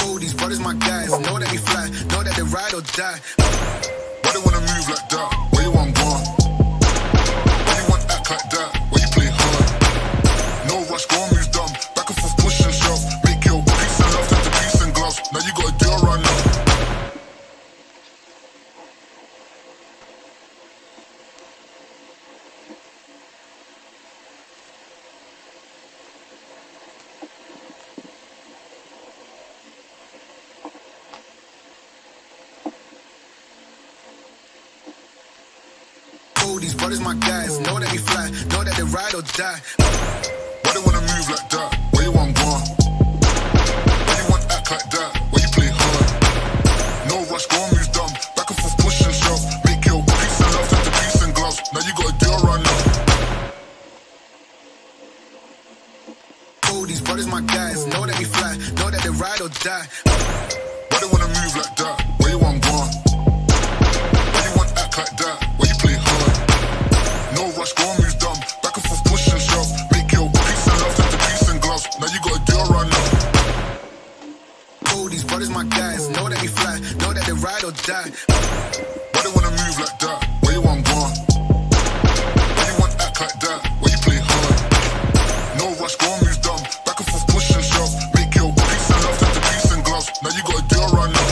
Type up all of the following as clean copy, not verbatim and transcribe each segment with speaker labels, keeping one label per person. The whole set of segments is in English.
Speaker 1: Oh, these brothers my guys. Know that they fly, know that they ride or die.
Speaker 2: Why they wanna move like that? Where you want gone? Why you want act like that? Why you play hard? No rush, go and move dumb. Back and forth, push and shove. Make your peace and love into peace and gloves. Now you gotta do it right now.
Speaker 1: Oh, these brothers my guys. Know that they fly, know that they ride or die.
Speaker 2: Why they wanna move like that? Where you want gone? Why you want act like that? Why you play hard? No rush, go and move dumb. Back and forth, push and shove. Make your peace and love into peace and gloves. Now you gotta do it right now.
Speaker 1: Oh, these brothers my guys. Know that they fly, know that they ride or die.
Speaker 2: Why they wanna move like that? Where you want gone? Why you want act like that? Why you play hard? No rush, go and move dumb. Back and forth, push and shove. Make your peace and love into peace and gloves. Now you gotta do it right now.
Speaker 1: Oh, these brothers my guys. Know that they fly, know that they ride or die.
Speaker 2: Why they wanna move like that? Where you want gone? Why you want act like that? Why you play hard? No rush, go and move dumb. Back and forth, push and shove. Make your peace and love into peace and gloves. Now you gotta do it right now.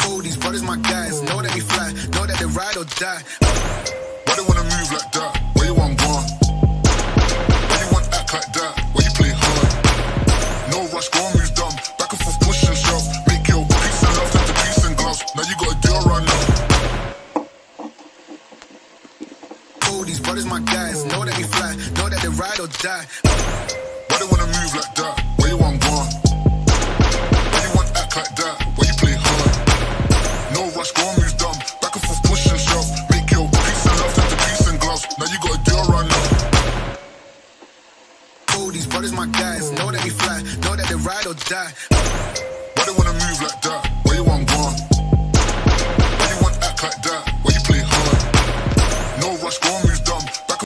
Speaker 1: Oh, these brothers my guys. Know that they fly, know that they ride or die.
Speaker 2: Why they wanna move like that? Where you want gone? Why you want act like that? Why you play hard? No rush, go and move dumb. Back and forth, push and shove. Make your peace and love into peace and gloves. Now you gotta do it right now.
Speaker 1: Oh, these brothers my guys. Know that they fly, know that they ride or die.
Speaker 2: Why they wanna move like that? Where you want gone? Why you want act like that? Why you play hard? No rush, go and move dumb. Back and forth, push and shove. Make your peace and love into peace and gloves. Now you gotta do it right now.
Speaker 1: Oh, these brothers my guys. Know that they fly, know that they ride or die.
Speaker 2: Why they wanna move like that?